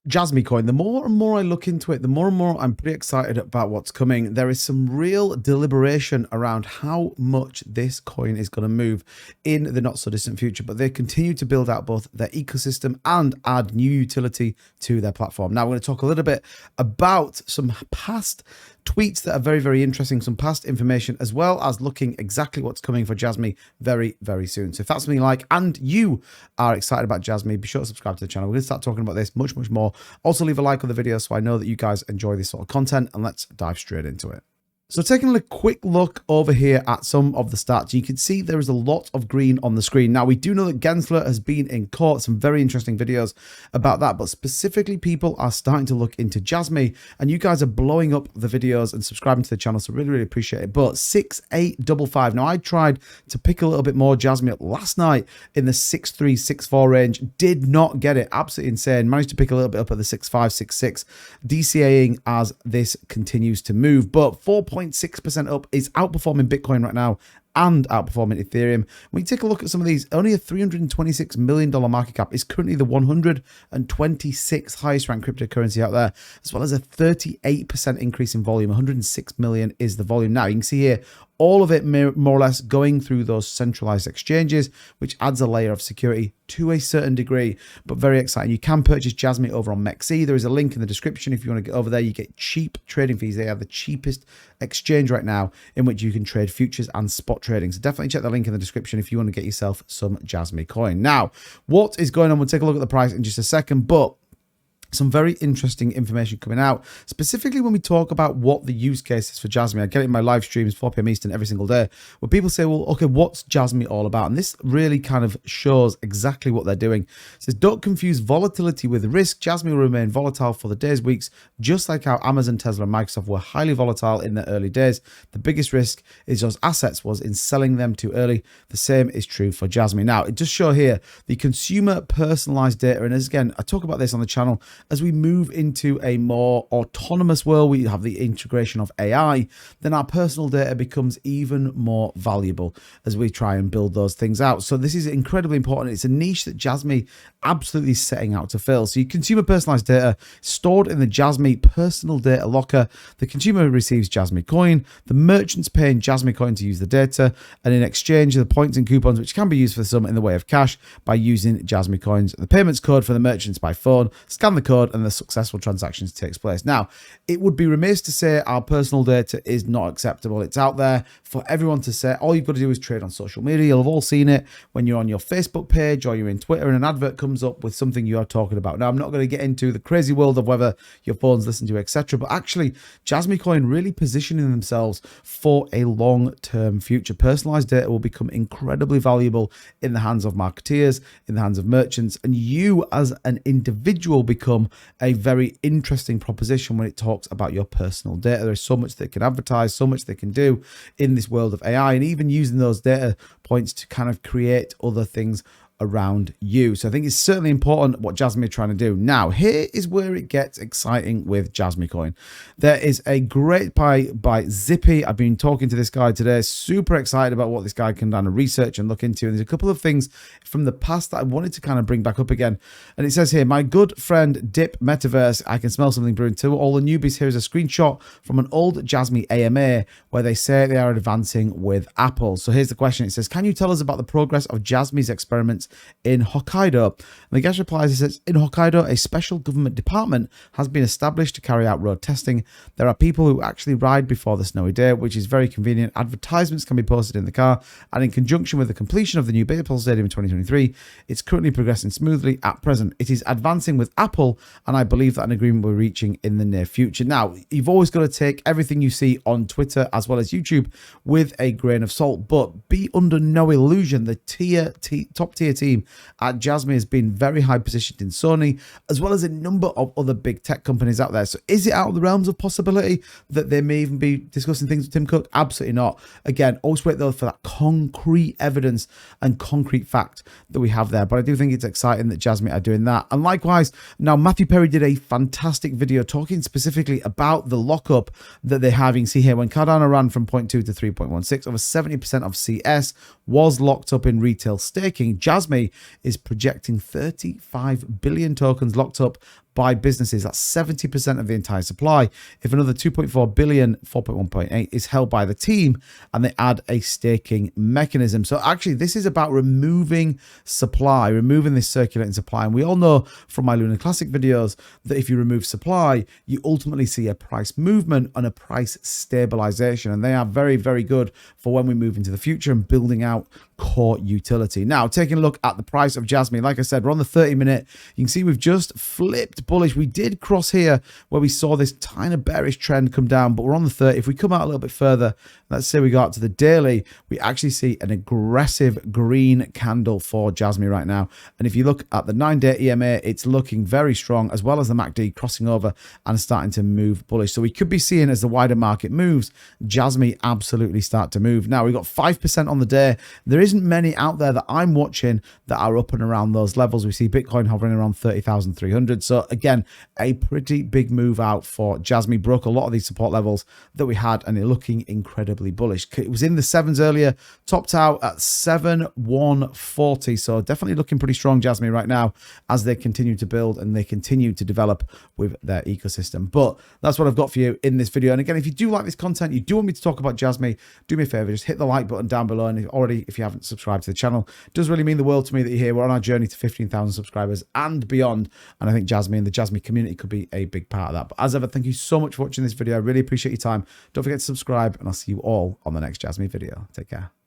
JasmyCoin, the more and more I look into it, the more and more I'm pretty excited about what's coming. There is some real deliberation around how much this coin is going to move in the not so distant future, but they continue to build out both their ecosystem and add new utility to their platform. Now, we're going to talk a little bit about some past tweets that are very, very interesting, some past information, as well as looking exactly what's coming for Jasmy very, very soon. So if that's something you like and you are excited about Jasmy, be sure to subscribe to the channel. We're going to start talking about this much, much more. Also, leave a like on the video so I know that you guys enjoy this sort of content, and let's dive straight into it. So taking a quick look over here at some of the stats, you can see there is a lot of green on the screen. Now, we do know that Gensler has been in court, some very interesting videos about that, but specifically people are starting to look into Jasmy, and you guys are blowing up the videos and subscribing to the channel, so really, really appreciate it. But 6855. Now, I tried to pick a little bit more Jasmy up last night in the 6364 range, did not get it. Absolutely insane. Managed to pick a little bit up at the 6566, DCAing as this continues to move, but 4.6% up is outperforming Bitcoin right now and outperforming Ethereum. When you take a look at some of these, only a $326 million market cap is currently the 126th highest ranked cryptocurrency out there, as well as a 38% increase in volume. 106 million is the volume. Now, you can see here, all of it more or less going through those centralized exchanges, which adds a layer of security to a certain degree, but very exciting. You can purchase Jasmy over on MEXC. There is a link in the description if you want to get over there. You get cheap trading fees. They are the cheapest exchange right now in which you can trade futures and spot trading. So definitely check the link in the description if you want to get yourself some JasmyCoin. Now, what is going on? We'll take a look at the price in just a second, but some very interesting information coming out, specifically when we talk about what the use case is for Jasmy. I get it in my live streams, 4 p.m. Eastern every single day, where people say, well, okay, what's Jasmy all about? And this really kind of shows exactly what they're doing. It says, don't confuse volatility with risk. Jasmy will remain volatile for the days, weeks, just like how Amazon, Tesla, and Microsoft were highly volatile in their early days. The biggest risk is those assets was in selling them too early. The same is true for Jasmy. Now, it does show here the consumer personalized data. And as again, I talk about this on the channel, as we move into a more autonomous world, we have the integration of AI, then our personal data becomes even more valuable as we try and build those things out. So this is incredibly important. It's a niche that Jasmy absolutely setting out to fill. So your consumer personalized data stored in the Jasmy personal data locker. The consumer receives JasmyCoin. The merchant's paying JasmyCoin to use the data, and in exchange, the points and coupons, which can be used for some in the way of cash by using JasmyCoins. The payments code for the merchants by phone. Scan the code, and the successful transactions takes place. Now, it would be remiss to say our personal data is not acceptable. It's out there for everyone to say. All you've got to do is trade on social media. You'll have all seen it when you're on your Facebook page or you're in Twitter and an advert comes up with something you're talking about. Now, I'm not going to get into the crazy world of whether your phones listen to you, etc., but actually, JasmyCoin really positioning themselves for a long-term future. Personalized data will become incredibly valuable in the hands of marketeers, in the hands of merchants, and you as an individual become a very interesting proposition when it talks about your personal data. There's so much they can advertise, so much they can do in this world of AI, and even using those data points to kind of create other things around you. So I think it's certainly important what Jasmy are trying to do. Now, here is where it gets exciting with JasmyCoin. There is a great by Zippy. I've been talking to this guy today, super excited about what this guy can do and research and look into. And there's a couple of things from the past that I wanted to kind of bring back up again. And it says here, my good friend Dip Metaverse, I can smell something brewing too. All the newbies, here is a screenshot from an old Jasmy AMA where they say they are advancing with Apple. So here's the question. It says, can you tell us about the progress of Jasmy's experiments in Hokkaido? And the guest replies, he says, in Hokkaido, a special government department has been established to carry out road testing. There are people who actually ride before the snowy day, which is very convenient. Advertisements can be posted in the car, and in conjunction with the completion of the new baseball stadium in 2023, it's currently progressing smoothly at present. It is advancing with Apple, and I believe that an agreement we're reaching in the near future. Now, you've always got to take everything you see on Twitter as well as YouTube with a grain of salt, but be under no illusion. The top tier team at Jasmy has been very high positioned in Sony, as well as a number of other big tech companies out there. So is it out of the realms of possibility that they may even be discussing things with Tim Cook? Absolutely not. Again, always wait though for that concrete evidence and concrete fact that we have there. But I do think it's exciting that Jasmy are doing that. And likewise, now Matthew Perry did a fantastic video talking specifically about the lockup that they have. You can see here when Cardano ran from 0.2 to 3.16, over 70% of CS was locked up in retail staking. Jasmy is projecting 35 billion tokens locked up by businesses. That's 70% of the entire supply. If another 2.4 billion, 4.1.8 is held by the team, and they add a staking mechanism. So actually, this is about removing supply, removing this circulating supply. And we all know from my Lunar Classic videos that if you remove supply, you ultimately see a price movement and a price stabilization. And they are very, very good for when we move into the future and building out core utility. Now, taking a look at the price of Jasmy, like I said, we're on the 30-minute. You can see we've just flipped bullish. We did cross here where we saw this tiny bearish trend come down, but we're on the 30. If we come out a little bit further, let's say we go out to the daily, we actually see an aggressive green candle for Jasmy right now. And if you look at the 9-day EMA, it's looking very strong, as well as the MACD crossing over and starting to move bullish. So we could be seeing, as the wider market moves, Jasmy absolutely start to move. Now, we've got 5% on the day. There isn't many out there that I'm watching that are up and around those levels. We see Bitcoin hovering around 30,300. So again, a pretty big move out for Jasmy. Broke a lot of these support levels that we had, and they're looking incredibly bullish. It was in the 7s earlier, topped out at 7,140. So definitely looking pretty strong, Jasmy, right now, as they continue to build and they continue to develop with their ecosystem. But that's what I've got for you in this video. And again, if you do like this content, you do want me to talk about Jasmy, do me a favor, just hit the like button down below. And if you haven't subscribed to the channel, it does really mean the world to me that you're here. We're on our journey to 15,000 subscribers and beyond. And I think Jasmy and the Jasmy community could be a big part of that. But as ever, thank you so much for watching this video. I really appreciate your time. Don't forget to subscribe, and I'll see you all on the next Jasmy video. Take care.